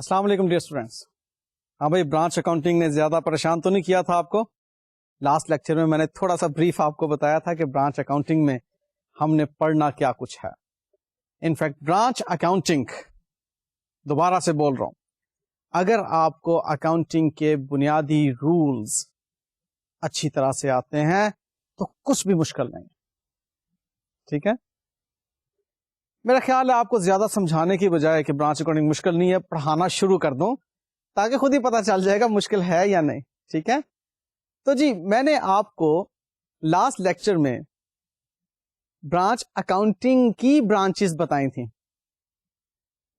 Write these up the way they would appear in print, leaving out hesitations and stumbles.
السلام علیکم dear students. ہاں بھائی, برانچ اکاؤنٹنگ نے زیادہ پریشان تو نہیں کیا تھا آپ کو؟ لاسٹ لیکچر میں نے تھوڑا سا بریف آپ کو بتایا تھا کہ برانچ اکاؤنٹنگ میں ہم نے پڑھنا کیا کچھ ہے. انفیکٹ برانچ اکاؤنٹنگ, دوبارہ سے بول رہا ہوں, اگر آپ کو اکاؤنٹنگ کے بنیادی رولز اچھی طرح سے آتے ہیں تو کچھ بھی مشکل نہیں. ٹھیک ہے, میرا خیال ہے آپ کو زیادہ سمجھانے کی بجائے کہ برانچ اکاؤنٹنگ مشکل نہیں ہے, پڑھانا شروع کر دوں تاکہ خود ہی پتا چل جائے گا مشکل ہے یا نہیں. ٹھیک ہے, تو جی میں نے آپ کو لاسٹ لیکچر میں برانچ اکاؤنٹنگ کی برانچز بتائی تھیں.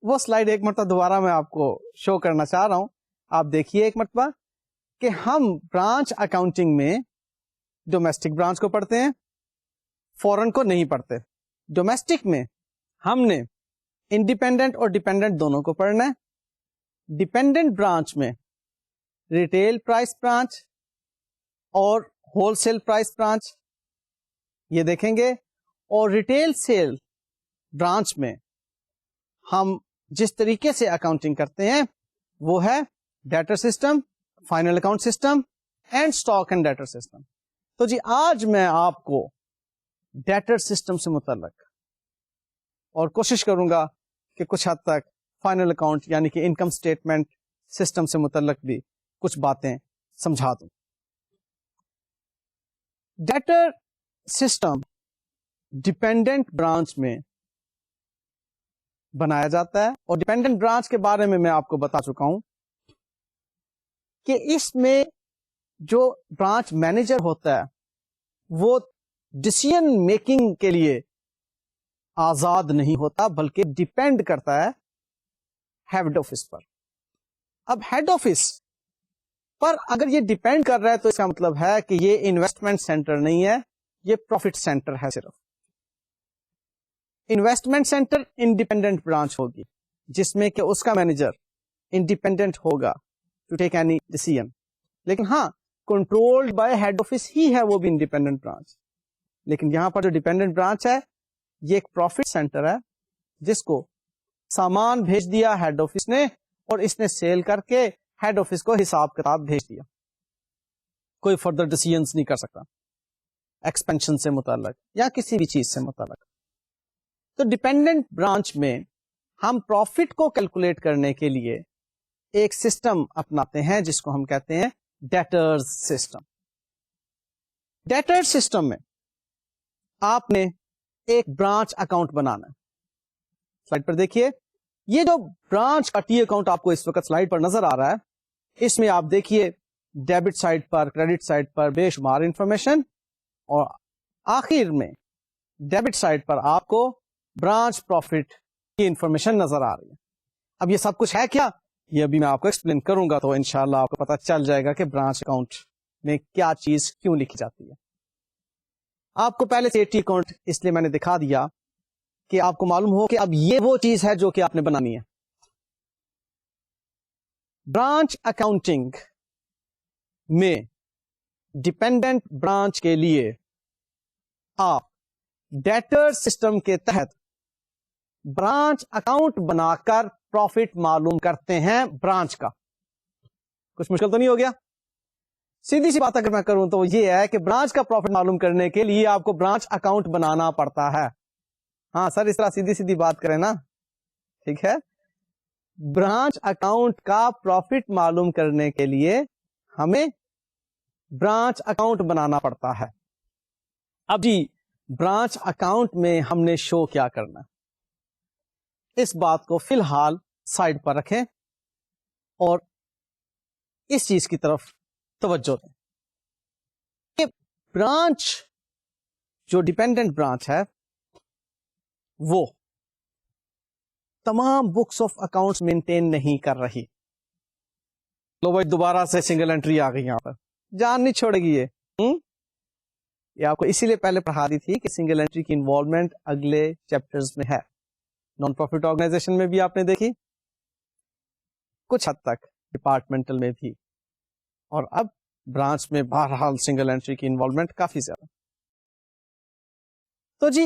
وہ سلائیڈ ایک مرتبہ دوبارہ میں آپ کو شو کرنا چاہ رہا ہوں. آپ دیکھیے ایک مرتبہ کہ ہم برانچ اکاؤنٹنگ میں ڈومیسٹک برانچ کو پڑھتے ہیں, فورن کو نہیں پڑھتے. ڈومیسٹک میں ہم نے انڈیپینڈنٹ اور ڈیپینڈنٹ دونوں کو پڑھنا ہے. ڈیپینڈنٹ برانچ میں ریٹیل پرائس برانچ اور ہول سیل پرائس برانچ یہ دیکھیں گے, اور ریٹیل سیل برانچ میں ہم جس طریقے سے اکاؤنٹنگ کرتے ہیں وہ ہے debtor system, final account system and stock and debtor system. تو جی آج میں آپ کو ڈیٹر سسٹم سے متعلق اور کوشش کروں گا کہ کچھ حد تک فائنل اکاؤنٹ یعنی کہ انکم اسٹیٹمنٹ سسٹم سے متعلق بھی کچھ باتیں سمجھا دوں. ڈیٹر سسٹم ڈیپینڈنٹ برانچ میں بنایا جاتا ہے, اور ڈیپینڈنٹ برانچ کے بارے میں آپ کو بتا چکا ہوں کہ اس میں جو برانچ مینیجر ہوتا ہے وہ ڈسیزن میکنگ کے لیے آزاد نہیں ہوتا بلکہ ڈیپینڈ کرتا ہے ہیڈ آفس پر. اب ہیڈ آفس پر اگر یہ ڈیپینڈ کر رہا ہے تو اس کا مطلب ہے کہ یہ انویسٹمنٹ سینٹر نہیں ہے, یہ پروفٹ سینٹر ہے. صرف انویسٹمنٹ سینٹر انڈیپینڈنٹ برانچ ہوگی جس میں کہ اس کا مینیجر انڈیپینڈنٹ ہوگا ٹو ٹیک اینی ڈیسیژن, لیکن ہاں کنٹرولڈ بائی ہیڈ آفس ہی ہے وہ بھی انڈیپینڈنٹ برانچ. لیکن یہاں پر جو ڈیپینڈنٹ برانچ ہے یہ ایک پروفٹ سینٹر ہے جس کو سامان بھیج دیا ہیڈ آفس نے اور اس نے سیل کر کے ہیڈ آفس کو حساب کتاب بھیج دیا. کوئی فردر ڈیسیژنز نہیں کر سکتا ایکسپینشن سے متعلق یا کسی بھی چیز سے متعلق. تو ڈیپینڈنٹ برانچ میں ہم پروفٹ کو کیلکولیٹ کرنے کے لیے ایک سسٹم اپناتے ہیں جس کو ہم کہتے ہیں ڈیٹرز سسٹم. ڈیٹر سسٹم میں آپ نے ایک برانچ اکاؤنٹ بنانا ہے. سلائڈ پر دیکھیے, یہ جو برانچ کا ٹی اکاؤنٹ آپ کو اس وقت سلائڈ پر نظر آ رہا ہے, اس میں آپ دیکھیے ڈیبٹ سائڈ پر, کریڈٹ سائڈ پر بے شمار انفارمیشن, اور آخر میں ڈیبٹ سائڈ پر آپ کو برانچ پروفٹ کی انفارمیشن نظر آ رہی ہے. اب یہ سب کچھ ہے کیا, یہ ابھی میں آپ کو ایکسپلین کروں گا تو انشاءاللہ آپ کو پتا چل جائے گا کہ برانچ اکاؤنٹ میں کیا چیز کیوں لکھی جاتی ہے. آپ کو پہلے سے ٹی اکاؤنٹ اس لیے میں نے دکھا دیا کہ آپ کو معلوم ہو کہ اب یہ وہ چیز ہے جو کہ آپ نے بنانی ہے. برانچ اکاؤنٹنگ میں ڈیپینڈنٹ برانچ کے لیے آپ ڈیٹر سسٹم کے تحت برانچ اکاؤنٹ بنا کر پروفٹ معلوم کرتے ہیں برانچ کا. کچھ مشکل تو نہیں ہو گیا؟ سیدھی سی بات اگر میں کروں تو یہ ہے کہ برانچ کا پروفٹ معلوم کرنے کے لیے آپ کو برانچ اکاؤنٹ بنانا پڑتا ہے. ہاں سر, اس طرح سیدھی سیدھی بات کریں نا, ٹھیک ہے. برانچ اکاؤنٹ کا پروفٹ معلوم کرنے کے لیے ہمیں برانچ اکاؤنٹ بنانا پڑتا ہے. اب جی برانچ اکاؤنٹ میں ہم نے شو کیا کرنا, اس بات کو فی الحال سائڈ پر رکھیں اور اس چیز کی طرف توجہ دیں کہ برانچ جو ڈیپینڈنٹ برانچ ہے وہ تمام بکس آف اکاؤنٹس مینٹین نہیں کر رہی. لو بھائی دوبارہ سے سنگل انٹری آ گئی, یہاں پر جان نہیں چھوڑے گی. یہ آپ کو اسی لیے پہلے پڑھا دی تھی کہ سنگل انٹری کی انوالومنٹ اگلے چیپٹرز میں ہے. نان پروفٹ آرگنائزیشن میں بھی آپ نے دیکھی, کچھ حد تک ڈپارٹمنٹل میں بھی, اور اب برانچ میں بہرحال سنگل انٹری کی انوالومنٹ کافی زیادہ. تو جی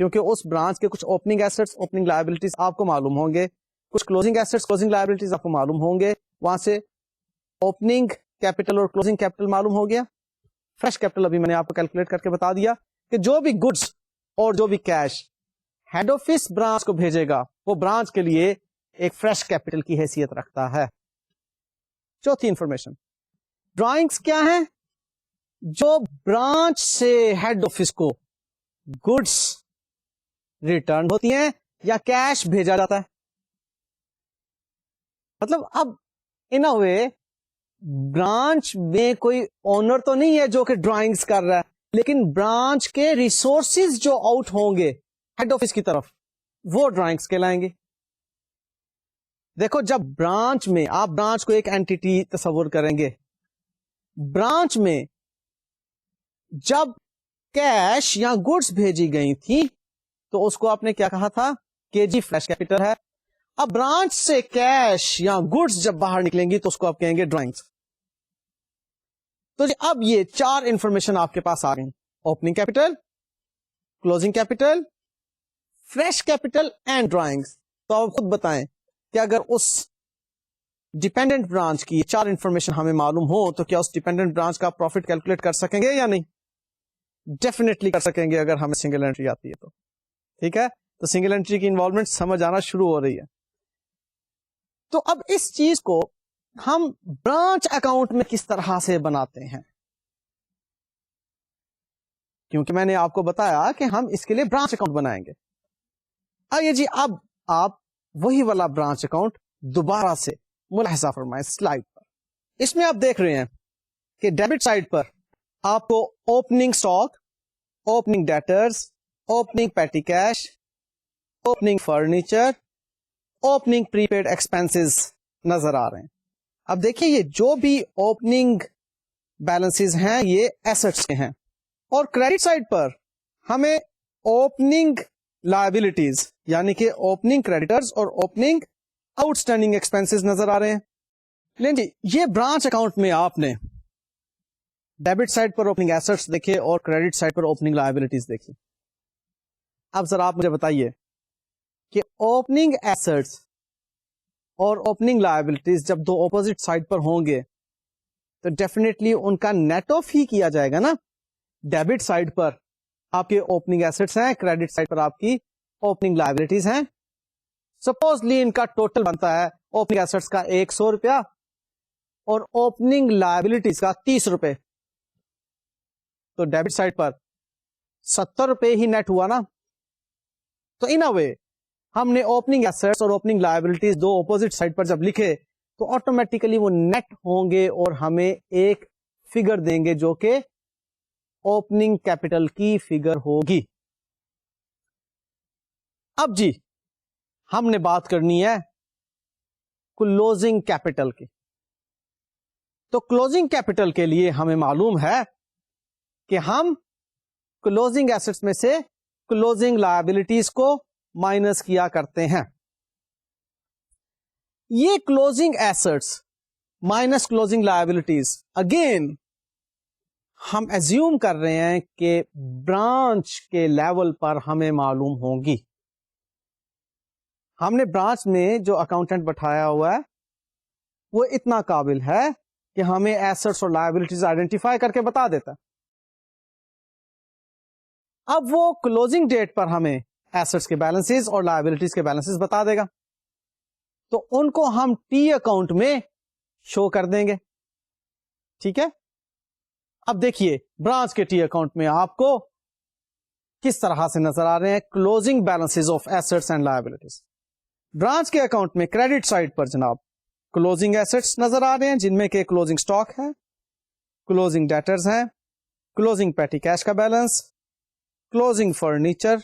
کیونکہ اس برانچ کے کچھ اوپننگ ایسٹس اوپننگ لائبلٹیز آپ کو معلوم ہوں گے, کچھ کلوزنگ ایسٹس کلوزنگ لائبلٹیز آپ کو معلوم ہوں گے. وہاں سے اوپننگ کیپٹل اور کلوزنگ کیپٹل معلوم ہو گیا. فریش کیپٹل ابھی میں نے آپ کو کیلکولیٹ کر کے بتا دیا کہ جو بھی گڈس اور جو بھی کیش ہیڈ آفس برانچ کو بھیجے گا وہ برانچ کے لیے ایک فریش کیپٹل کی حیثیت رکھتا ہے. چوتھی انفارمیشن, ڈرائنگس کیا ہیں؟ جو برانچ سے ہیڈ آفس کو گڈس ریٹرن ہوتی ہیں یا کیش بھیجا جاتا ہے. مطلب اب ان اے وے برانچ میں کوئی اونر تو نہیں ہے جو کہ ڈرائنگس کر رہا ہے, لیکن برانچ کے ریسورسز جو آؤٹ ہوں گے ہیڈ آفس کی طرف وہ ڈرائنگس کہلائیں گے. دیکھو جب برانچ میں آپ برانچ کو ایک اینٹی تصور کریں گے, برانچ میں جب کیش یا گڈس بھیجی گئی تھی تو اس کو آپ نے کیا کہا تھا کہ جی فریش کیپٹل ہے. اب برانچ سے کیش یا گڈس جب باہر نکلیں گی تو اس کو آپ کہیں گے ڈرائنگس. تو جی اب یہ 4 انفارمیشن آپ کے پاس آ گئی, opening capital, closing capital, fresh capital and drawings. تو آپ خود بتائیں کہ اگر اس ڈیپینڈنٹ برانچ کی 4 انفارمیشن ہمیں معلوم ہو تو کیا اس ڈیپینڈنٹ برانچ کا پروفٹ کیلکولیٹ کر سکیں گے یا نہیں؟ ڈیفینیٹلی کر سکیں گے اگر ہمیں سنگل انٹری آتی ہے تو. ٹھیک ہے, تو سنگل انٹری کی انوالومنٹ سمجھ آنا شروع ہو رہی ہے. تو اب اس چیز کو ہم برانچ اکاؤنٹ میں کس طرح سے بناتے ہیں, کیونکہ میں نے آپ کو بتایا کہ ہم اس کے لیے برانچ اکاؤنٹ بنائیں گے. آئیے جی اب آپ وہی والا برانچ اکاؤنٹ دوبارہ سے ملاحظہ فرمائیں سلائڈ پر. اس میں آپ دیکھ رہے ہیں کہ ڈیبٹ سائڈ پر آپ کو opening stock, opening debtors, opening پیٹی کیش, اوپننگ فرنیچر, اوپننگ پری پیڈ ایکسپینسز نظر آ رہے ہیں. اب دیکھیں یہ جو بھی اوپننگ بیلنسز ہیں یہ ایسٹس کے ہیں, اور کریڈٹ سائڈ پر ہمیں اوپننگ لائبلٹیز یعنی کہ اوپننگ کریڈیٹرز اور اوپننگ آؤٹ اسٹینڈنگ ایکسپینسز نظر آ رہے ہیں. لیں جی یہ برانچ اکاؤنٹ میں آپ نے ڈیبٹ سائڈ پر اوپننگ ایسٹس دیکھے اور کریڈٹ سائڈ پر اوپننگ لائبلٹیز دیکھی. اب ذرا آپ مجھے بتائیے کہ اوپننگ ایسٹس اور اوپننگ لائبلٹیز جب دو اپوزٹ سائڈ پر ہوں گے تو ڈیفینیٹلی ان کا نیٹ آف ہی کیا جائے گا نا. ڈیبٹ سائڈ پر آپ کے اوپننگ ایسٹس ہیں, کریڈٹ سائڈ پر آپ کی اوپننگ لائبلٹیز ہیں. سپوزلی ان کا ٹوٹل بنتا ہے اوپننگ ایسٹس کا 100 روپیہ اور اوپننگ لائبلٹیز کا 30 روپے, تو ڈیبٹ سائڈ پر 70 روپے ہی نیٹ ہوا نا. تو ان اے وے ہم نے اوپننگ ایسٹس اور اوپننگ لائبلٹیز دو اپوزٹ سائڈ پر جب لکھے تو آٹومیٹیکلی وہ نیٹ ہوں گے اور ہمیں ایک فگر دیں گے جو کہ اوپننگ کیپٹل کی فگر ہوگی. اب جی ہم نے بات کرنی ہے کلوزنگ کیپٹل کی. تو کلوزنگ کیپٹل کے لیے ہمیں معلوم ہے کہ ہم کلوزنگ ایسٹس میں سے کلوزنگ لائبلٹیز کو مائنس کیا کرتے ہیں. یہ closing assets minus closing liabilities again ہم ایزیوم کر رہے ہیں کہ برانچ کے لیول پر ہمیں معلوم ہوں گی. ہم نے برانچ میں جو اکاؤنٹنٹ بٹھایا ہوا ہے وہ اتنا قابل ہے کہ ہمیں ایسٹس اور لائبلٹیز آئیڈینٹیفائی کر کے بتا دیتا. اب وہ کلوزنگ ڈیٹ پر ہمیں ایسٹس کے بیلنسز اور لائبلٹیز کے بیلنسز بتا دے گا, تو ان کو ہم ٹی اکاؤنٹ میں شو کر دیں گے. ٹھیک ہے, اب دیکھیے برانچ کے ٹی اکاؤنٹ میں آپ کو کس طرح سے نظر آ رہے ہیں closing balances of assets and liabilities. Branch کے اکاؤنٹ میں کریڈٹ سائڈ پر جناب کلوزنگ ایسٹس نظر آ رہے ہیں جن میں کہ کلوزنگ اسٹاک ہے, کلوزنگ ڈیٹرز ہیں, کلوزنگ پیٹی کیش کا بیلنس, کلوزنگ فرنیچر,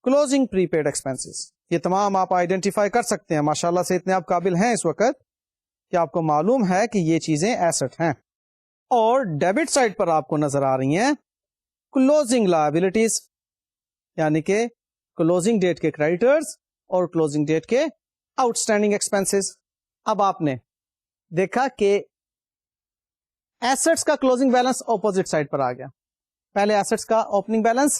کلوزنگ پری پیڈ ایکسپینسز. یہ تمام آپ آئیڈینٹیفائی کر سکتے ہیں. ماشاءاللہ سے اتنے آپ قابل ہیں اس وقت کہ آپ کو معلوم ہے کہ یہ چیزیں ایسٹ ہیں. اور ڈیبٹ سائڈ پر آپ کو نظر آ رہی ہیں کلوزنگ لائبلٹیز یعنی کہ کلوزنگ ڈیٹ کے کریڈیٹرز اور کلوزنگ ڈیٹ کے آؤٹ اسٹینڈنگ ایکسپینسز. اب آپ نے دیکھا کہ ایسٹس کا کلوزنگ بیلنس اپوزٹ سائڈ پر آ گیا. پہلے ایسٹس کا opening balance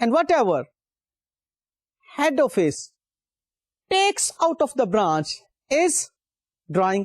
and whatever head office takes out of the branch is drawing.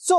So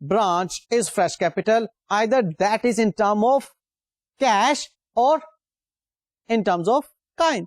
branch is fresh capital, either that is in term of cash or in terms of kind.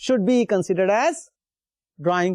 should be considered as drawing.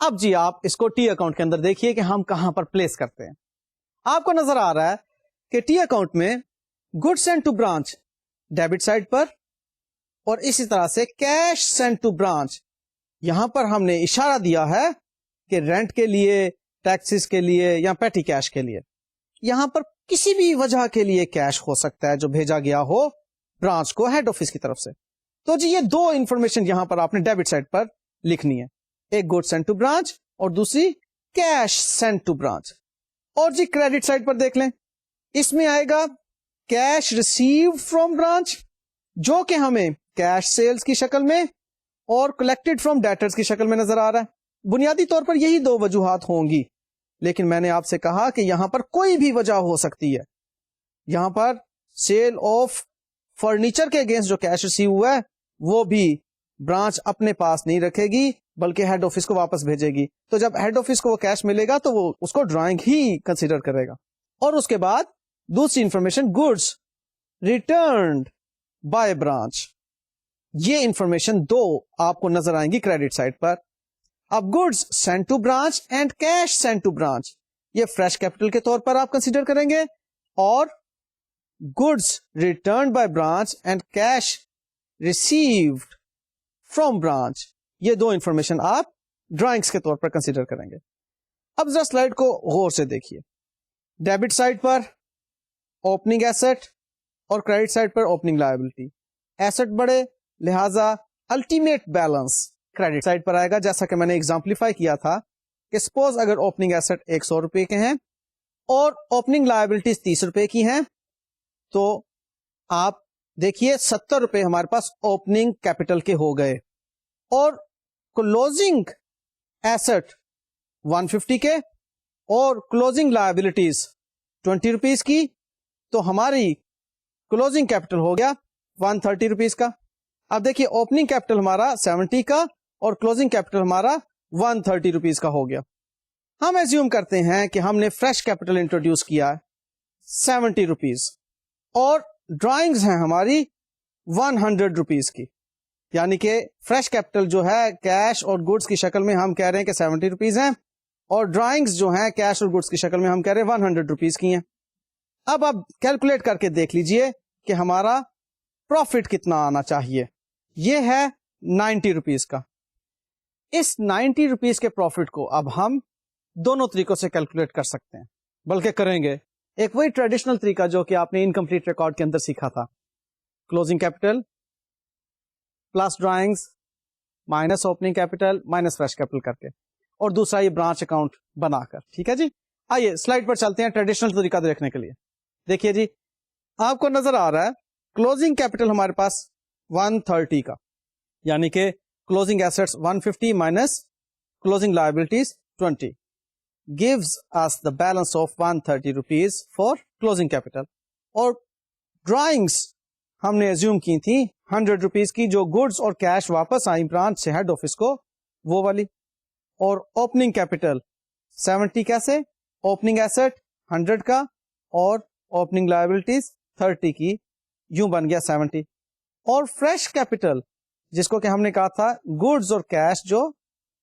اب جی آپ اس کو T account کے اندر دیکھیے کہ ہم کہاں پر place کرتے ہیں. آپ کو نظر آ رہا ہے کہ ٹی اکاؤنٹ میں goods sent to branch debit side پر, اور اسی طرح سے کیش سینڈ ٹو برانچ یہاں پر ہم نے اشارہ دیا ہے کہ رینٹ کے لیے, ٹیکسز کے لیے یا پیٹی کیش کے لیے, یہاں پر کسی بھی وجہ کے لیے کیش ہو سکتا ہے جو بھیجا گیا ہو برانچ کو ہیڈ آفس کی طرف سے. تو جی یہ دو انفارمیشن یہاں پر آپ نے ڈیبٹ سائڈ پر لکھنی ہے, ایک گڈ سینڈ ٹو برانچ اور دوسری کیش سینڈ ٹو برانچ. اور جی کریڈٹ سائڈ پر دیکھ لیں, اس میں آئے گا کیش ریسیو فرام برانچ جو کہ ہمیں کیش سیلز کی شکل میں اور کلیکٹڈ فرام ڈیٹرز کی شکل میں نظر آ رہا ہے. بنیادی طور پر یہی دو وجوہات ہوں گی, لیکن میں نے آپ سے کہا کہ یہاں پر کوئی بھی وجہ ہو سکتی ہے. یہاں پر سیل آف فرنیچر کے اگینسٹ جو کیش ریسیو ہوا ہے وہ بھی برانچ اپنے پاس نہیں رکھے گی بلکہ ہیڈ آفس کو واپس بھیجے گی. تو جب ہیڈ آفس کو وہ کیش ملے گا تو وہ اس کو ڈرائنگ ہی کنسیڈر کرے گا. اور اس کے بعد دوسری information goods returned by branch, یہ انفارمیشن دو آپ کو نظر آئیں گی کریڈٹ سائڈ پر. اب goods send to branch and cash send to branch یہ فریش کیپٹل کے طور پر آپ کنسیڈر کریں گے, اور goods returned by branch and cash received from branch یہ دو انفارمیشن آپ ڈرائنگس کے طور پر کنسیڈر کریں گے. اب ذرا سلائڈ کو غور سے دیکھیے. ڈیبٹ سائڈ پر اوپننگ ایسٹ اور کریڈٹ سائڈ پر اوپننگ لائبلٹی. ایسٹ بڑے لہذا الٹیمیٹ بیلنس کریڈٹ سائڈ پر آئے گا, جیسا کہ میں نے ایگزامپلیفائی کیا تھا کہ سپوز اگر اوپننگ ایسٹ 100 روپے کے ہیں اور اوپننگ لائبلٹیز 30 روپے کی ہیں تو آپ دیکھیے 70 روپے ہمارے پاس اوپننگ کیپٹل کے ہو گئے, اور کلوزنگ ایسٹ 150 کے اور کلوزنگ لائبلٹیز 20 روپیز کی, تو ہماری کلوزنگ کیپٹل ہو گیا 130 روپیز کا. اب دیکھیے اوپننگ کیپٹل ہمارا 70 کا اور کلوزنگ کیپٹل ہمارا 130 روپیز کا ہو گیا. ہم ایزیوم کرتے ہیں کہ ہم نے فریش کیپٹل انٹروڈیوس کیا 70 روپیز اور ڈرائنگز ہیں ہماری 100 روپیز کی, یعنی کہ فریش کیپٹل جو ہے کیش اور گڈس کی شکل میں ہم کہہ رہے ہیں کہ 70 روپیز ہیں, اور ڈرائنگز جو ہیں کیش اور گڈس کی شکل میں ہم کہہ رہے ہیں 100 روپیز کی ہیں. اب آپ کیلکولیٹ کر کے دیکھ لیجئے کہ ہمارا پروفٹ کتنا آنا چاہیے. یہ ہے 90 روپیز کا. اس 90 روپیز کے پروفٹ کو اب ہم دونوں طریقوں سے کیلکولیٹ کر سکتے ہیں, بلکہ کریں گے ایک وہی ٹریڈیشنل طریقہ جو کہ آپ نے انکمپلیٹ ریکارڈ کے اندر سیکھا تھا, closing capital plus drawings minus opening capital minus fresh capital کر کے, اور دوسرا یہ برانچ اکاؤنٹ بنا کر. ٹھیک ہے جی, آئیے سلائڈ پر چلتے ہیں ٹریڈیشنل طریقہ دیکھنے کے لیے. دیکھیے جی آپ کو نظر آ رہا ہے کلوزنگ کیپٹل ہمارے پاس 130 کا, یعنی کہ closing assets 150 minus closing liabilities 20 gives us the balance of 130 rupees for closing capital. اور ڈرائنگس ہم نے ایزیوم کی تھی 100 روپیز کی جو گڈس اور کیش واپس آئی برانچ سے ہیڈ آفس کو, وہ والی. اور اوپننگ کیپٹل 70 کیسے, اوپننگ ایسٹ 100 کا اور اوپننگ لائبلٹیز 30 کی, یوں بن گیا 70. اور فریش کیپٹل جس کو کہ ہم نے کہا تھا گڈس اور کیش جو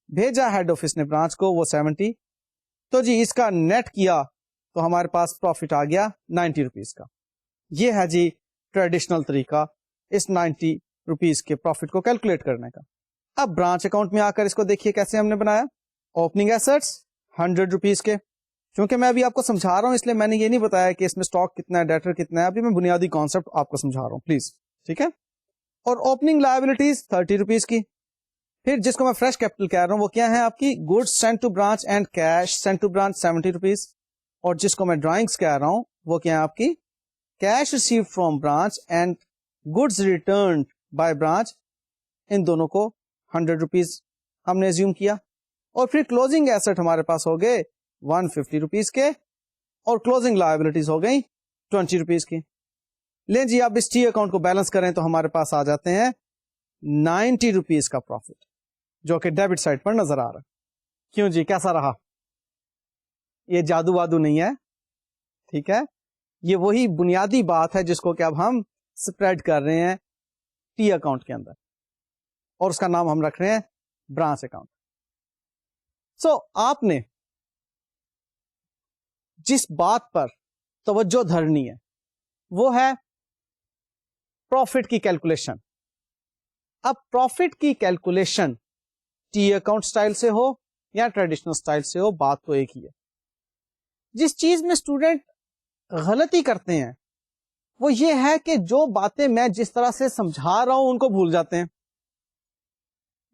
بھیجا ہیڈ آفس نے برانچ کو, وہ 70. تو جی اس کا نیٹ کیا تو ہمارے پاس پروفٹ آ گیا 90 روپیز کا. یہ ہے جی ٹریڈیشنل طریقہ اس 90 روپیز کے پروفٹ کو کیلکولیٹ کرنے کا. اب برانچ اکاؤنٹ میں آ کر اس کو دیکھیے کیسے ہم نے بنایا. اوپننگ ایسٹس 100 روپیز کے, کیونکہ میں ابھی آپ کو سمجھا رہا ہوں اس لیے میں نے یہ نہیں بتایا کہ اس میں اسٹاک کتنا ہے, ڈیٹر کتنا ہے, ابھی میں بنیادی کانسیپٹ آپ کو سمجھا رہا ہوں پلیز. ٹھیک ہے. اور اوپننگ لائبلٹیز 30 روپیز کی. پھر جس کو میں فریش کیپٹل کہہ رہا ہوں وہ کیا ہے آپ کی goods send to branch and cash send to branch 70 rupees. اور جس کو میں ڈرائنگس کہہ رہا ہوں وہ کیا ہے آپ کی cash receive from branch and goods returned by branch, ان دونوں کو 100 روپیز ہم نے ایزیوم کیا. اور پھر کلوزنگ ایسٹ ہمارے پاس ہو گئے 150 روپیز کے, اور کلوزنگ لائبلٹیز ہو گئی 20 روپیز کی. لیں جی آپ اس ٹی اکاؤنٹ کو بیلنس کریں تو ہمارے پاس آ جاتے ہیں 90 روپیز کا پروفٹ جو کہ ڈیبٹ سائڈ پر نظر آ رہا ہے. کیوں جی کیسا رہا؟ یہ جادو وادو نہیں ہے, ٹھیک ہے, یہ وہی بنیادی بات ہے جس کو کہ اب ہم سپریڈ کر رہے ہیں ٹی اکاؤنٹ کے اندر, اور اس کا نام ہم رکھ رہے ہیں برانچ اکاؤنٹ. سو آپ نے جس بات پر توجہ دھرنی ہے وہ ہے پروفٹ کی کیلکولیشن. اب پروفٹ کی کیلکولیشن ٹی اکاؤنٹ سٹائل سے ہو یا ٹریڈیشنل سٹائل سے ہو، بات تو ایک ہی ہے. جس چیز میں اسٹوڈنٹ غلطی کرتے ہیں وہ یہ ہے کہ جو باتیں میں جس طرح سے سمجھا رہا ہوں ان کو بھول جاتے ہیں.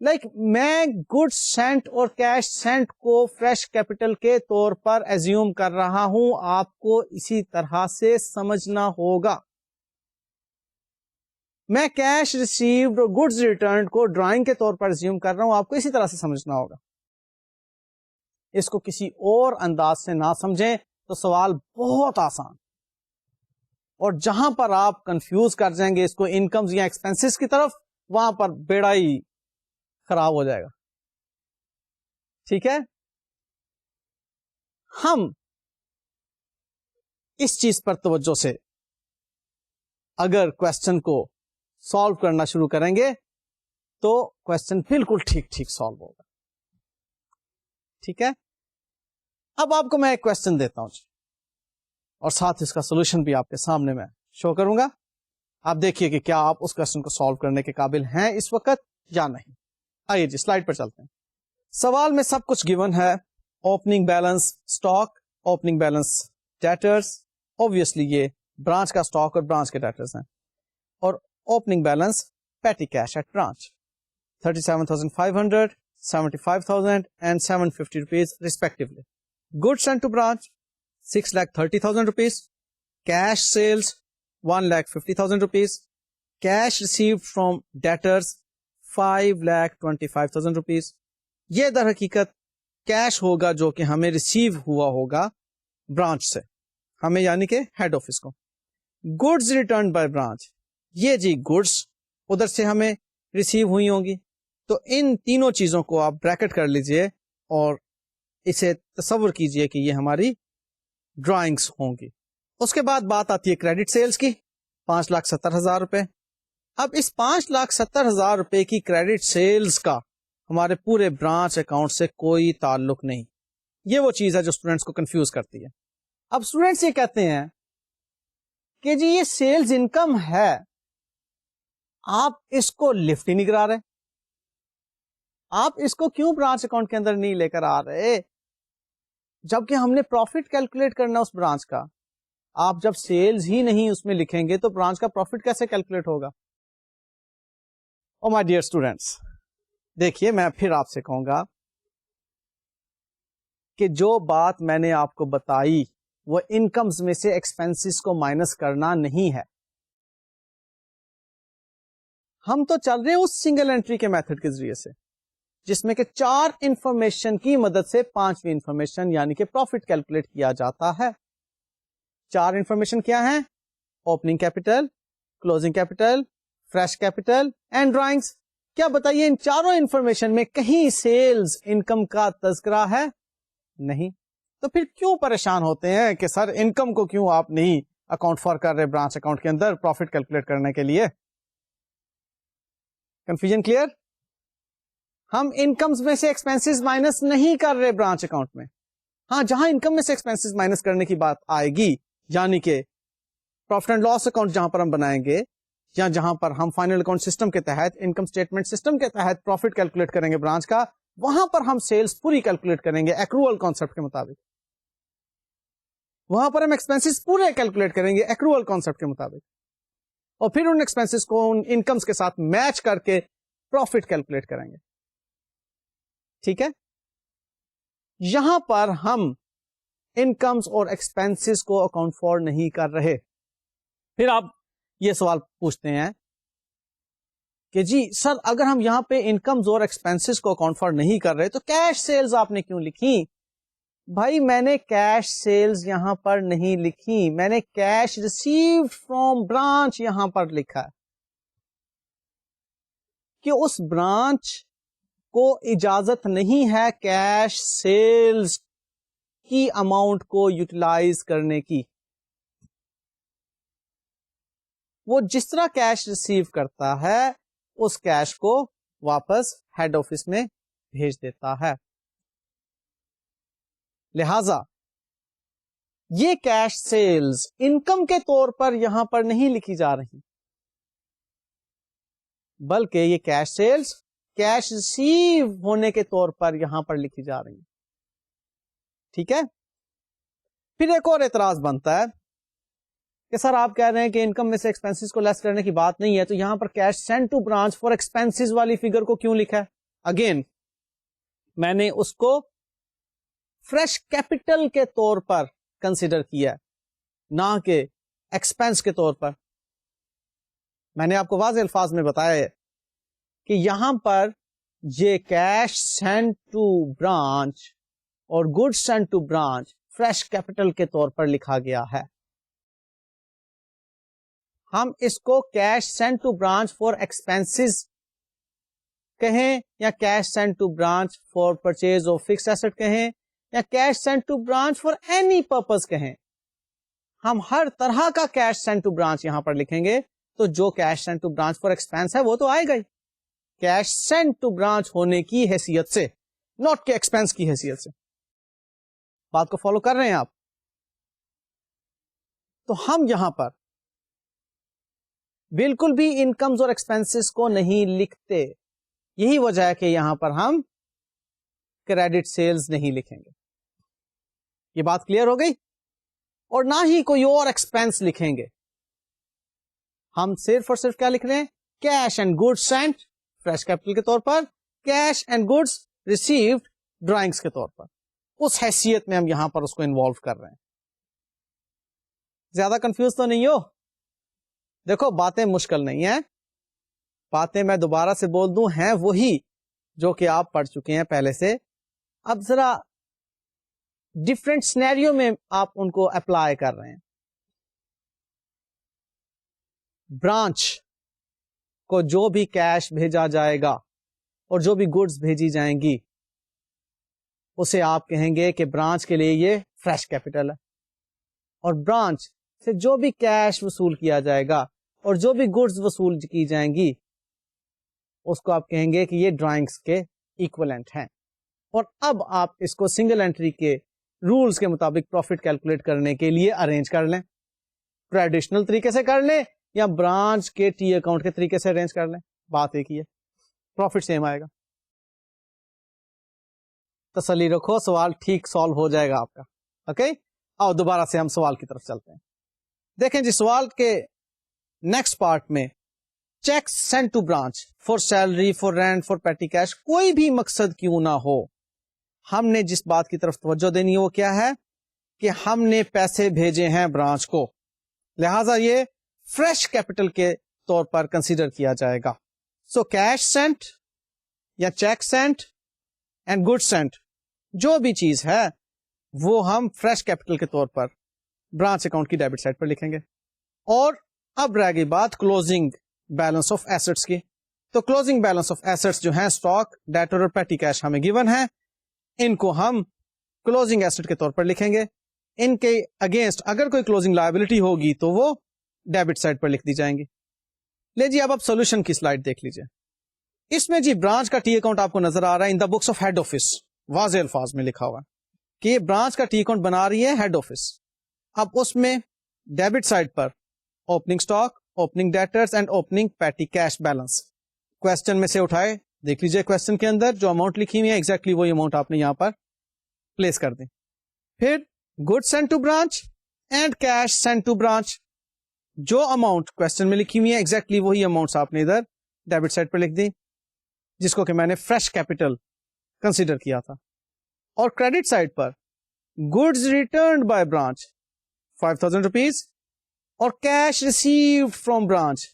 میں گڈ سینٹ اور کیش سینٹ کو فریش کیپٹل کے طور پر ایزیوم کر رہا ہوں، آپ کو اسی طرح سے سمجھنا ہوگا. میں کیش ریسیوڈ اور گڈز ریٹرنڈ کو ڈرائنگ کے طور پر ایزیوم کر رہا ہوں، آپ کو اسی طرح سے سمجھنا ہوگا. اس کو کسی اور انداز سے نہ سمجھیں تو سوال بہت آسان، اور جہاں پر آپ کنفیوز کر جائیں گے اس کو انکمز یا ایکسپینسز کی طرف، وہاں پر بیڑا ہی خراب ہو جائے گا. ٹھیک ہے، ہم اس چیز پر توجہ سے اگر کوشچن کو سالو کرنا شروع کریں گے تو کوشچن بالکل ٹھیک ٹھیک سالو ہوگا. ٹھیک ہے، اب آپ کو میں ایک کوشچن دیتا ہوں اور ساتھ اس کا سولوشن بھی آپ کے سامنے میں شو کروں گا. آپ دیکھیے کہ کیا آپ اس کوشچن کو سالو کرنے کے قابل ہیں اس وقت یا نہیں. آئیے جی سلائڈ پر چلتے ہیں. سوال میں سب کچھ گیون ہے، opening balance stock, opening balance debtors, obviously یہ برانچ کا اسٹاک اور برانچ کے ڈیٹرز ہیں، اور اوپننگ بیلنس پیٹی cash at branch 37,500 75,000 and 750 rupees respectively. Goods sent to branch 6,30,000 rupees, cash sales 1,50,000 rupees, cash received from debtors 5,25,000 rupees. یہ در حقیقت cash ہوگا جو کہ ہمیں ریسیو ہوا ہوگا برانچ سے، ہمیں یعنی کہ ہیڈ آفس کو. گڈز ریٹرن بائی برانچ، یہ جی گڈز ادھر سے ہمیں ریسیو ہوئی ہوں گی. تو ان تینوں چیزوں کو آپ بریکٹ کر لیجئے اور اسے تصور کیجئے کہ یہ ہماری ڈرائنگز ہوں گی. اس کے بعد بات آتی ہے کریڈٹ سیلز کی، 5,70,000 روپے. اب اس 5,70,000 روپے کی کریڈٹ سیلز کا ہمارے پورے برانچ اکاؤنٹ سے کوئی تعلق نہیں. یہ وہ چیز ہے جو اسٹوڈینٹس کو کنفیوز کرتی ہے. اب اسٹوڈینٹس یہ کہتے ہیں کہ جی یہ سیلز انکم ہے، آپ اس کو لفٹ ہی نہیں کرا رہے، آپ اس کو کیوں برانچ اکاؤنٹ کے اندر نہیں لے کر آ رہے، جبکہ ہم نے پروفٹ کیلکولیٹ کرنا اس برانچ کا. آپ جب سیلز ہی نہیں اس میں لکھیں گے تو برانچ کا پروفٹ کیسے کیلکولیٹ ہوگا؟ او مائی ڈیئر اسٹوڈینٹس، دیکھیے میں پھر آپ سے کہوں گا کہ جو بات میں نے آپ کو بتائی وہ انکمز میں سے ایکسپینسز کو مائنس کرنا نہیں ہے. ہم تو چل رہے ہیں اس سنگل انٹری کے میتھڈ کے ذریعے سے جس میں کہ 4 انفارمیشن کی مدد سے 5ویں انفارمیشن یعنی کہ پروفٹ کیلکولیٹ کیا جاتا ہے. 4 انفارمیشن کیا ہیں؟ Opening capital, closing capital, fresh capital and drawings. کیا بتائیے ان چاروں انفارمیشن میں کہیں سیلز انکم کا تذکرہ ہے؟ نہیں. تو پھر کیوں پریشان ہوتے ہیں کہ سر انکم کو کیوں آپ نہیں اکاؤنٹ فار کر رہے برانچ اکاؤنٹ کے اندر پروفٹ کیلکولیٹ کرنے کے لیے؟ Confusion clear? ہم انکمز میں سے ایکسپینسز مائنس نہیں کر رہے برانچ اکاؤنٹ میں. ہاں جہاں انکم میں سے ایکسپینسز مائنس کرنے کی بات آئے گی یعنی کہ پروفٹ اینڈ لاس اکاؤنٹ جہاں پر ہم بنائیں گے یا جہاں پر ہم فائنل اکاؤنٹ سسٹم کے تحت انکم اسٹیٹمنٹ سسٹم کے تحت پروفٹ کیلکولیٹ کریں گے برانچ کا، وہاں پر ہم سیلز پوری کیلکولیٹ کریں گے ایکروول کانسیپٹ کے مطابق. وہاں پر ہم ایکسپینسز پورے کیلکولیٹ کریں گے ایکروول کانسیپٹ کے مطابق، اور پھر ان ایکسپینسز کو ان انکمز کے ساتھ میچ کر کے پروفٹ کیلکولیٹ کریں گے. ٹھیک ہے، یہاں پر ہم انکمز اور ایکسپینسز کو اکاؤنٹ فار نہیں کر رہے. پھر آپ یہ سوال پوچھتے ہیں کہ جی سر اگر ہم یہاں پہ انکمز اور ایکسپینسز کو اکاؤنٹ فار نہیں کر رہے تو کیش سیلز آپ نے کیوں لکھی؟ بھائی میں نے کیش سیلز یہاں پر نہیں لکھی، میں نے کیش ریسیو فرام برانچ یہاں پر لکھا ہے کہ اس برانچ کو اجازت نہیں ہے کیش سیلز کی اماؤنٹ کو یوٹیلائز کرنے کی. وہ جس طرح کیش ریسیو کرتا ہے اس کیش کو واپس ہیڈ آفس میں بھیج دیتا ہے. لہذا یہ کیش سیلز انکم کے طور پر یہاں پر نہیں لکھی جا رہی، بلکہ یہ کیش سیلز کیش ریسیو ہونے کے طور پر یہاں پر لکھی جا رہی ہیں. ٹھیک ہے. پھر ایک اور اعتراض بنتا ہے کہ سر آپ کہہ رہے ہیں کہ انکم میں سے ایکسپینسز کو لیس کرنے کی بات نہیں ہے، تو یہاں پر cash sent to branch for expenses والی فگر کو کیوں لکھا ہے؟ اگین میں نے اس کو فریش کیپٹل کے طور پر کنسیڈر کیا ہے، نہ کہ ایکسپینس کے طور پر. میں نے آپ کو واضح الفاظ میں بتایا ہے کہ یہاں پر یہ کیش سینٹ ٹو برانچ اور good sent to branch fresh capital کے طور پر لکھا گیا ہے. ہم اس کو cash sent to branch for expenses کہیں، یا cash sent to branch for purchase of fix asset کہیں، یا cash sent to branch for any purpose کہیں، ہم ہر طرح کا کیش سینٹ ٹو برانچ یہاں پر لکھیں گے تو جو cash sent to branch for expense ہے وہ تو آئے گا ہی، کیش سینٹ ٹو برانچ ہونے کی حیثیت سے، ناٹ کہ ایکسپینس کی حیثیت سے. بات کو فالو کر رہے ہیں آپ؟ تو ہم یہاں پر بالکل بھی انکمز اور ایکسپینسز کو نہیں لکھتے. یہی وجہ ہے کہ یہاں پر ہم کریڈٹ سیلز نہیں لکھیں گے. یہ بات کلیئر ہو گئی؟ اور نہ ہی کوئی اور ایکسپینس لکھیں گے. ہم صرف اور صرف کیا لکھ رہے ہیں؟ Cash and goods sent fresh capital کے طور پر، cash and goods received drawings کے طور پر. اس حیثیت میں ہم یہاں پر اس کو انوالو کر رہے ہیں. زیادہ کنفیوز تو نہیں ہو؟ دیکھو باتیں مشکل نہیں ہیں، باتیں میں دوبارہ سے بول دوں ہیں وہی جو کہ آپ پڑھ چکے ہیں پہلے سے. اب ذرا ڈفرینٹ سینیریو میں آپ ان کو اپلائی کر رہے ہیں. برانچ کو جو بھی کیش بھیجا جائے گا اور جو بھی گڈز بھیجی جائیں گی اسے آپ کہیں گے کہ برانچ کے لیے یہ فریش کیپٹل ہے، اور برانچ سے جو بھی کیش وصول کیا جائے گا اور جو بھی گڈز وصول کی جائیں گی اس کو آپ کہیں گے کہ یہ ڈرائنگس کے ایکولنٹ ہیں. اور اب آپ اس کو سنگل انٹری کے رولز کے مطابق پروفٹ کیلکولیٹ کرنے کے لیے ارینج کر لیں. ٹریڈیشنل طریقے سے کر لیں یا برانچ کے ٹی اکاؤنٹ کے طریقے سے ارینج کر لیں، بات ایک ہی ہے، پروفٹ سیم آئے گا. تسلی رکھو، سوال ٹھیک سالو ہو جائے گا آپ کا. اوکے، آؤ دوبارہ سے ہم سوال کی طرف چلتے ہیں. دیکھیں جی سوال کے نیکسٹ پارٹ میں cheque sent to branch for salary, for rent, for petty cash, کوئی بھی مقصد کیوں نہ ہو، ہم نے جس بات کی طرف توجہ دینی ہے وہ کیا ہے کہ ہم نے پیسے بھیجے ہیں برانچ کو، لہذا یہ فریش کیپٹل کے طور پر کنسیڈر کیا جائے گا. سو کیش سینٹ یا cheque sent and good sent جو بھی چیز ہے وہ ہم فریش کیپٹل کے طور پر برانچ اکاؤنٹ کی ڈیبٹ سائڈ پر لکھیں گے. اور اب رہ گئی بات کلوزنگ بیلنس آف ایسٹس کی. تو کلوزنگ بیلنس آف ایسٹس جو ہیں اسٹاک، ڈیٹر اور پیٹی کیش ہمیں گیون ہے، ان کو ہم کلوزنگ ایسٹ کے طور پر لکھیں گے. ان کے اگینسٹ اگر کوئی کلوزنگ لائبلٹی ہوگی تو وہ ڈیبٹ سائڈ پر لکھ دی جائیں گی. لے جی اب سولوشن کی سلائڈ دیکھ لیجئے. اس میں جی برانچ کا ٹی اکاؤنٹ آپ کو نظر آ رہا ہے in the books of head office, واضح الفاظ میں لکھا ہوا ہے کہ یہ برانچ کا ٹی اکاؤنٹ بنا رہی ہے ہیڈ آفس. اب اس میں debit side per opening stock, opening debtors and opening پیٹی کیش بیلنس. کوشچن میں سے اٹھائے دیکھ لیجئے، کوشچن کے اندر جو اماؤنٹ لکھی ہوئی ہے ایگزیکٹلی وہی اماؤنٹ آپ نے یہاں پر پلیس کر دیں. پھر good sent to branch and cash sent to branch, جو اماؤنٹ کوشچن میں لکھی ہوئی ہے ایگزیکٹلی وہی اماؤنٹ آپ نے ادھر ڈیبٹ سائڈ پر لکھ دی، جس کو کہ میں نے فریش کیپٹل کنسیڈر کیا تھا. اور کریڈٹ سائڈ پر goods returned by branch 5,000 rupees اور cash received from branch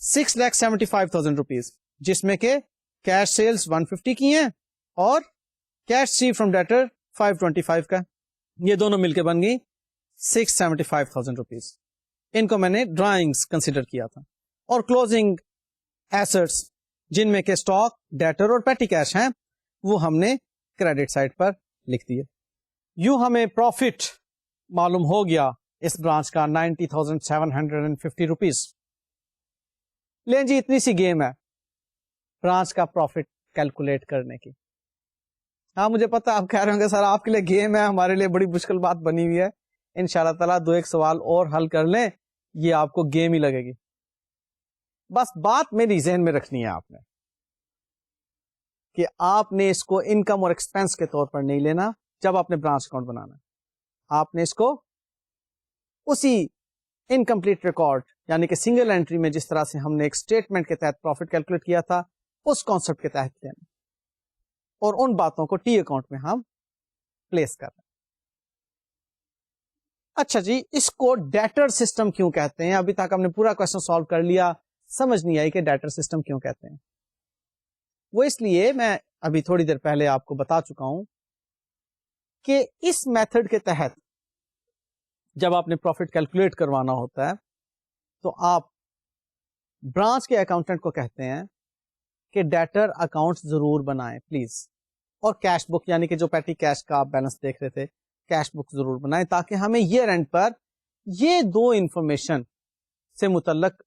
6,75,000 rupees, جس میں کہ کیش سیلز 150 کی ہیں اور کیش ریسیو فرام ڈیٹر 525 کا. یہ دونوں مل کے بن گئی 675,000 روپیز. ان کو میں نے ڈرائنگز کنسیڈر کیا تھا. اور کلوزنگ ایسٹس جن میں کہ اسٹاک، ڈیٹر اور پیٹی کیش ہیں وہ ہم نے کریڈٹ سائڈ پر لکھ دیے. یوں ہمیں پروفٹ معلوم ہو گیا اس برانچ کا 90,750 روپیز. لیں جی اتنی سی گیم ہے برانچ کا پروفٹ کیلکولیٹ کرنے کی. ہاں مجھے پتا آپ کہہ رہے ہوں گے سر آپ کے لیے گیم ہے, ہمارے لیے بڑی مشکل بات بنی ہوئی ہے. ان شاء اللہ تعالیٰ 2-1 سوال اور حل کر لیں, یہ آپ کو گیم ہی لگے گی. بس بات میری ذہن میں رکھنی ہے آپ نے کہ آپ نے اس کو انکم اور ایکسپینس کے طور پر نہیں لینا. جب آپ نے برانچ اکاؤنٹ بنانا آپ نے اس کو اسی انکمپلیٹ ریکارڈ یعنی کہ سنگل انٹری میں جس طرح سے ہم نے ایک اسٹیٹمنٹ کے تحت پروفٹ کیلکولیٹ کیا تھا اس کانسیپٹ کے تحت لینا, اور ان باتوں کو ٹی اکاؤنٹ میں ہم پلیس کر رہے ہیں. اچھا جی, اس کو ڈیٹر سسٹم کیوں کہتے ہیں؟ ابھی تک ہم نے پورا کوشچن سالو کر لیا, سمجھ نہیں آئی کہ ڈیٹر سسٹم کیوں کہتے ہیں. وہ اس لیے میں ابھی تھوڑی دیر پہلے آپ کو بتا چکا ہوں کہ اس میتھڈ کے تحت جب آپ نے پروفٹ کیلکولیٹ کروانا ہوتا ہے تو آپ برانچ کے اکاؤنٹنٹ کو کہتے ہیں کہ ڈیٹر اکاؤنٹ ضرور بنائیں پلیز, اور کیش بک یعنی کہ جو پیٹی کیش کا آپ بیلنس دیکھ رہے تھے کیش بک ضرور بنائیں, تاکہ ہمیں ایئر اینڈ پر یہ دو انفارمیشن سے متعلق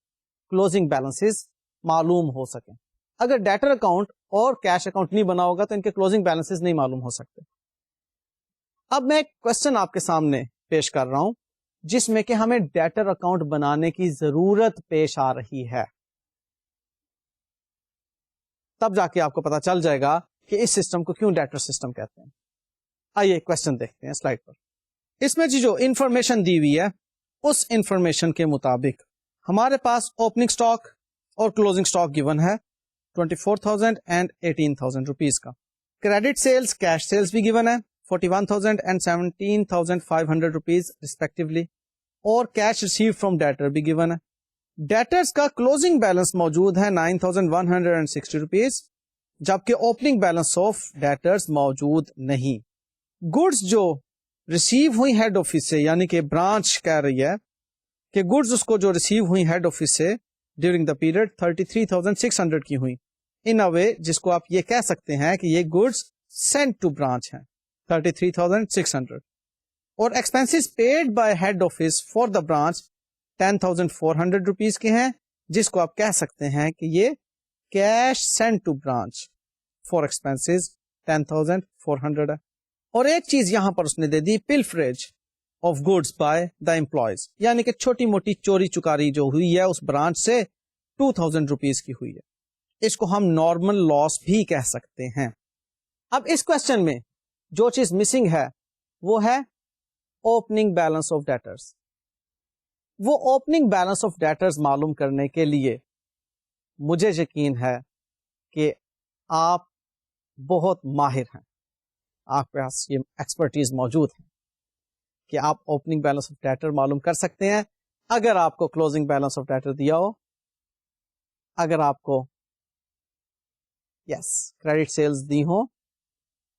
کلوزنگ بیلنسز معلوم ہو سکیں. اگر ڈیٹر اکاؤنٹ اور کیش اکاؤنٹ نہیں بنا ہوگا تو ان کے کلوزنگ بیلنسز نہیں معلوم ہو سکتے. اب میں ایک کوشچن آپ کے سامنے پیش کر رہا ہوں جس میں کہ ہمیں ڈیٹر اکاؤنٹ بنانے کی ضرورت پیش آ رہی ہے, تب جا کے آپ کو پتا چل جائے گا کہ اس سسٹم کو کیوں ڈیٹر سسٹم کہتے ہیں. آئیے کوشچن دیکھتے ہیں سلائڈ پر. اس میں جو انفارمیشن دی ہوئی ہے اس انفارمیشن کے مطابق ہمارے پاس اوپننگ سٹاک اور کلوزنگ سٹاک گیون ہے 24,000 اینڈ 18,000 روپیز کا. کریڈٹ سیلز کیش سیلز بھی گیون ہے 41,000 اینڈ 17,500 روپیز ریسپیکٹولی, اور کیش ریسیو فرام ڈیٹر بھی گیون ہے. ڈیٹرز کا کلوزنگ بیلنس موجود ہے 9,160 روپیز, جبکہ اوپننگ بیلنس آف ڈیٹرز موجود نہیں. گڈز جو ریسیو ہوئی ہیڈ آفس سے یعنی کہ برانچ کہہ رہی ہے کہ گڈز اس کو جو ریسیو ہوئی ہیڈ آفس سے ڈیورنگ دا پیریڈ 33,600 کی ہوئی, ان اے وے جس کو آپ یہ کہہ سکتے ہیں کہ یہ گڈز سینٹ ٹو برانچ ہیں 33,600, اور expenses paid by head office for the branch 10,400 rupees کے ہیں, جس کو آپ کہہ سکتے ہیں کہ یہ cash sent to branch for expenses 10,400 ہے. اور ایک چیز یہاں پر اس نے دے دی pilferage of goods by the employees, یعنی کہ چھوٹی موٹی چوری چکاری جو ہوئی ہے اس برانچ سے 2,000 روپیز کی ہوئی ہے. اس کو ہم نارمل لاس بھی کہہ سکتے ہیں. اب اس کوشچن میں جو چیز مسنگ ہے وہ ہے اوپننگ بیلنس آف ڈیٹرز. وہ اوپننگ بیلنس آف ڈیٹرز معلوم کرنے کے لیے مجھے یقین ہے کہ آپ بہت ماہر ہیں, آپ کے پاس یہ ایکسپرٹیز موجود ہے کہ آپ اوپننگ بیلنس آف ڈیٹر معلوم کر سکتے ہیں اگر آپ کو کلوزنگ بیلنس آف ڈیٹر دیا ہو, اگر آپ کو کریڈٹ سیلز دی ہو,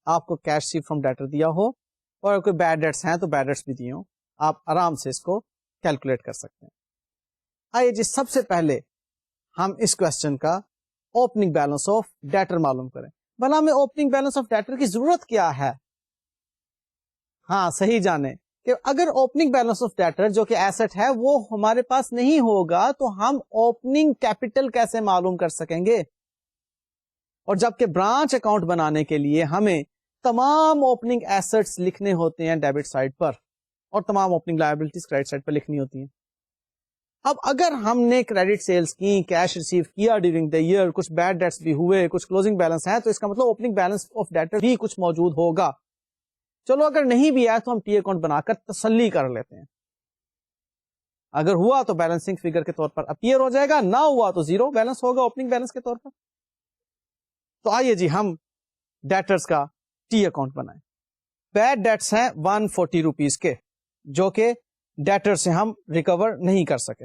آپ کو کیش ریسیو فرام ڈیٹر دیا ہو, اور اگر کوئی بیڈ ڈیٹس ہیں تو بیڈ ڈیٹس بھی دی ہوں, آپ آرام سے اس کو کیلکولیٹ کر سکتے ہیں. آئیے جی سب سے پہلے ہم اس کوشچن کا اوپننگ بیلنس آف ڈیٹر معلوم کریں. بھلا ہمیں اوپننگ بیلنس آف ڈیٹر کی ضرورت کیا ہے؟ ہاں صحیح جانے کہ اگر اوپننگ بیلنس آف ڈیٹر جو کہ ایسٹ ہے وہ ہمارے پاس نہیں ہوگا تو ہم اوپننگ کیپٹل کیسے معلوم کر سکیں گے؟ اور جبکہ برانچ اکاؤنٹ بنانے کے لیے ہمیں تمام اوپننگ ایسٹس لکھنے ہوتے ہیں ڈیبٹ سائڈ پر, اور تمام اوپننگ لائبلٹیز کریڈٹ سائڈ پر لکھنی ہوتی ہیں. اب اگر ہم نے کریڈٹ سیلز کی, کیش ریسیو کیا ڈیورنگ دا ایئر, کچھ بیڈ ڈیٹس بھی ہوئے, کچھ کلوزنگ بیلنس ہے, تو اس کا مطلب اوپننگ بیلنس آف ڈیٹر بھی کچھ موجود ہوگا. چلو اگر نہیں بھی آیا تو ہم ٹی اکاؤنٹ بنا کر تسلی کر لیتے ہیں. اگر ہوا تو بیلنسنگ فگر کے طور پر اپیئر ہو جائے گا, نہ ہوا تو زیرو بیلنس ہوگا اوپننگ بیلنس کے طور پر. تو آئیے جی ہم ڈیٹرز کا ٹی اکاؤنٹ بنائیں. بیڈ ڈیٹس ہیں 140 روپیز کے, جو کہ ڈیٹر سے ہم ریکور نہیں کر سکے.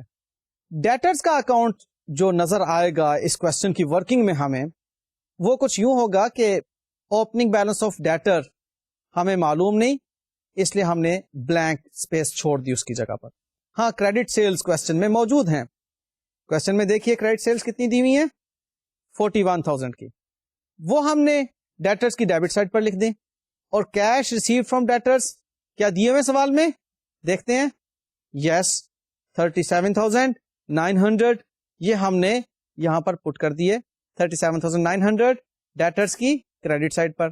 ڈیٹرز کا اکاؤنٹ جو نظر آئے گا اس کوشچن کی ورکنگ میں ہمیں, وہ کچھ یوں ہوگا کہ اوپننگ بیلنس آف ڈیٹر ہمیں معلوم نہیں, اس لیے ہم نے بلینک اسپیس چھوڑ دی اس کی جگہ پر. ہاں کریڈٹ سیلز کوشچن میں موجود ہیں. کوشچن میں دیکھیے کریڈٹ سیلز کتنی دی ہوئی ہیں 41,000 کی, وہ ہم نے ڈیٹرز کی ڈیبٹ سائڈ پر لکھ دیں. اور کیش ریسیو فرام ڈیٹرز کیا دیے ہوئے سوال میں دیکھتے ہیں, 37,900 یہ ہم نے یہاں پر پٹ کر دیے 37,900 ڈیٹرز کی کریڈٹ سائڈ پر.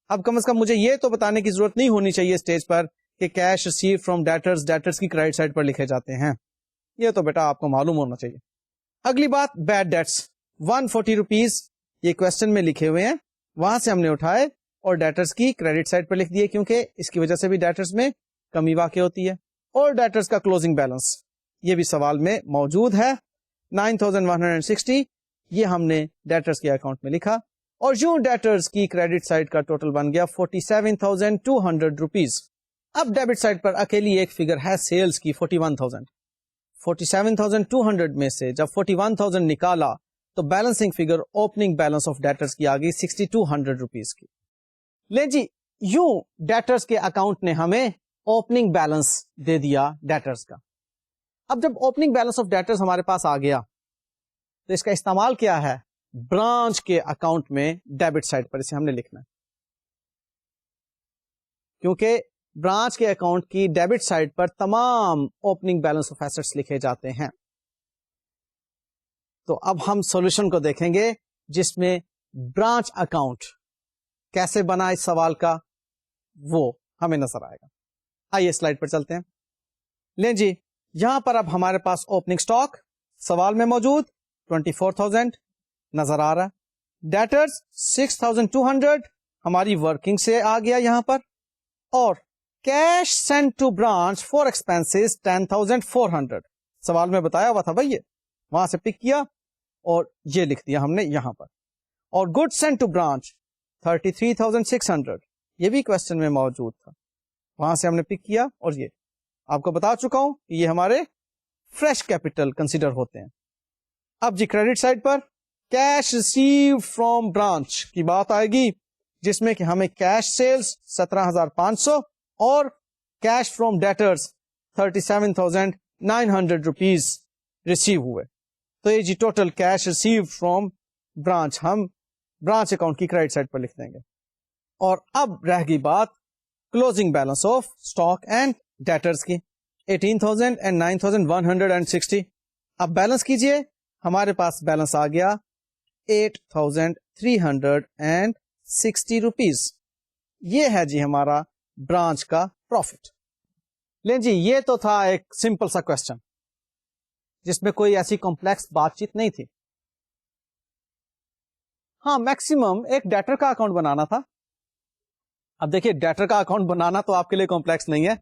اب کم از کم مجھے یہ تو بتانے کی ضرورت نہیں ہونی چاہیے اسٹیج پر کہ کیش ریسیو فرام ڈیٹرز کی کریڈٹ سائڈ پر لکھے جاتے ہیں. یہ تو بیٹا آپ کو معلوم ہونا چاہیے. اگلی بات بیڈ ڈیٹس 140 روپیز یہ کوشچن میں لکھے ہوئے ہیں, وہاں سے ہم نے اٹھائے اور ڈیٹرز کی کریڈٹ سائڈ پر لکھ دیے, کیونکہ اس کی وجہ سے بھی ڈیٹرز میں کمی واقع ہوتی ہے. اور ڈیٹرز کا کلوزنگ بیلنس یہ بھی سوال میں موجود ہے 9160, یہ ہم نے ڈیٹرز کے اکاؤنٹ میں لکھا, اور یوں ڈیٹرز کی کریڈٹ سائڈ کا ٹوٹل بن گیا 47,200 روپیز. اب ڈیبٹ سائڈ پر اکیلی ایک فگر ہے سیلز کی 41,000. 47,200 میں سے جب 41,000 نکالا تو balancing figure opening balance of debtors کی آ گئی 6,200 روپیز کی. لیں جی, یوں ڈیٹرز کے اکاؤنٹ نے ہمیں اوپننگ بیلنس دے دیا ڈیٹرز کا. اب جب اوپننگ بیلنس آف ڈیٹرز ہمارے پاس آ گیا تو اس کا استعمال کیا ہے, برانچ کے اکاؤنٹ میں ڈیبٹ سائڈ پر اسے ہم نے لکھنا ہے, کیونکہ برانچ کے اکاؤنٹ کی ڈیبٹ سائڈ پر تمام اوپننگ بیلنس آف ایسٹس لکھے جاتے ہیں. تو اب ہم سولوشن کو دیکھیں گے جس میں برانچ اکاؤنٹ کیسے بنا اس سوال کا وہ ہمیں نظر آئے گا. آئیے سلائڈ پر چلتے ہیں. لیں جی, یہاں پر اب ہمارے پاس اوپننگ سٹاک سوال میں موجود 24,000 نظر آ رہا ہے. ڈیٹرز 6,200 ہماری ورکنگ سے آ گیا یہاں پر, اور cash send to branch for expenses 10,400 سوال میں بتایا ہوا تھا بھائی, یہ وہاں سے پک کیا اور یہ لکھ دیا ہم نے یہاں پر. اور گڈ سینڈ ٹو برانچ 33,600 یہ بھی کوشچن میں موجود تھا, وہاں سے ہم نے پک کیا, اور یہ آپ کو بتا چکا ہوں کہ یہ ہمارے فریش کیپٹل کنسیڈر ہوتے ہیں. اب جی کریڈٹ سائڈ پر کیش ریسیو فرام برانچ کی بات آئے گی, جس میں کہ ہمیں کیش سیلز 17,500 اور cash from debtors 37,900 rupees receive ہوئے. تو یہ جی total cash receive from branch ہم برانچ اکاؤنٹ کی کریڈٹ سائڈ پر لکھ دیں گے. اور اب رہ گئی بات closing balance of stock and debtors کی 18,000 اینڈ 9,160. اب بیلنس کیجئے, ہمارے پاس بیلنس آ گیا 8,360 روپیز. یہ ہے جی ہمارا برانچ کا پروفٹ. لیں جی, یہ تو تھا ایک سمپل سا کوشچن جس میں کوئی ایسی کمپلیکس بات چیت نہیں تھی. ہاں, میکسیمم ایک ڈیٹر کا اکاؤنٹ بنانا تھا. اب دیکھیے, ڈیٹر کا اکاؤنٹ بنانا تو آپ کے لیے کمپلیکس نہیں ہے.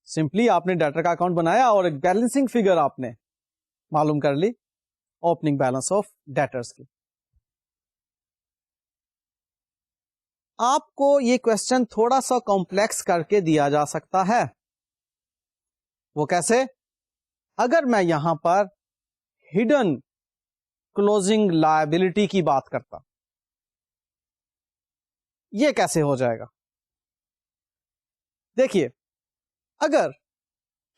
سمپلی آپ نے ڈیٹر کا اکاؤنٹ بنایا اور ایک بیلنسنگ فگر آپ نے معلوم کر لی اوپننگ بیلنس آف ڈیٹرز کی. آپ کو یہ کوشچن تھوڑا سا کمپلیکس کر کے دیا جا سکتا ہے. وہ کیسے؟ اگر میں یہاں پر ہڈن کلوزنگ لائبلٹی کی بات کرتا, یہ کیسے ہو جائے گا؟ دیکھیے, اگر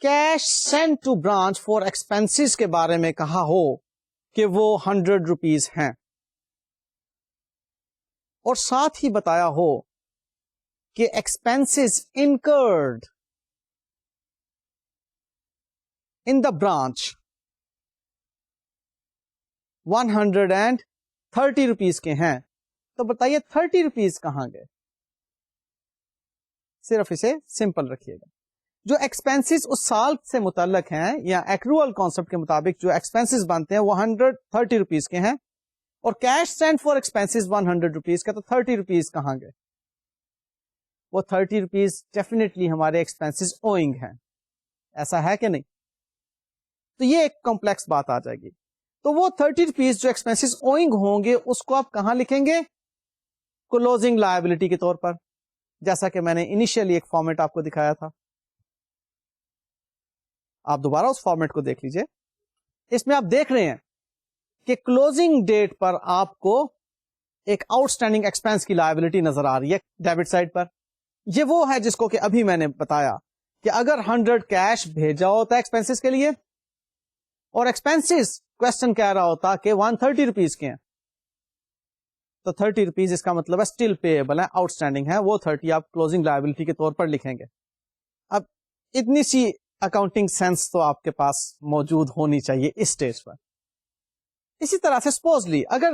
cash send to branch for expenses کے بارے میں کہا ہو کہ وہ 100 روپیز ہیں, اور ساتھ ہی بتایا ہو کہ expenses incurred in the branch 130 rupees کے ہیں, تو بتائیے 30 روپیز کہاں گئے؟ صرف اسے سمپل رکھیے گا. جو ایکسپینسز اس سال سے متعلق ہیں یا ایکروول کانسیپٹ کے مطابق جو ایکسپینسز بنتے ہیں وہ 130 روپیز کے ہیں, اور cash send for expenses 100 rupees کا, تو 30 روپیز کہاں گئے؟ وہ 30 روپیز ڈیفینیٹلی ہمارے ایکسپینسز اوئنگ ہیں. ایسا ہے کہ نہیں؟ تو یہ ایک کمپلیکس بات آ جائے گی. تو وہ 30 روپیز جو ایکسپینسز اوئنگ ہوں گے اس کو آپ کہاں لکھیں گے؟ کلوزنگ لائبلٹی کے طور پر, جیسا کہ میں نے انیشیلی ایک فارمیٹ آپ کو دکھایا تھا. آپ دوبارہ اس فارمیٹ کو دیکھ لیجئے. اس میں آپ دیکھ رہے ہیں کہ کلوزنگ ڈیٹ پر آپ کو ایک آؤٹ اسٹینڈنگ ایکسپینس کی لائبلٹی نظر آ رہی ہے ڈیبٹ سائڈ پر. یہ وہ ہے جس کو کہ ابھی میں نے بتایا کہ اگر 100 کیش بھیجا ہوتا ہے ایکسپینسز کے لیے, اور ایکسپینسز کوشچن کہہ رہا ہوتا کہ 130 روپیز کے ہیں, تو 30 روپیز اس کا مطلب ہے اسٹل پیبل ہے, آؤٹ اسٹینڈنگ ہے, وہ 30 آپ کلوزنگ لائبلٹی کے طور پر لکھیں گے. اب اتنی سی اکاؤنٹنگ سینس تو آپ کے پاس موجود ہونی چاہیے اس اسٹیج پر. اسی طرح سے سپوزلی اگر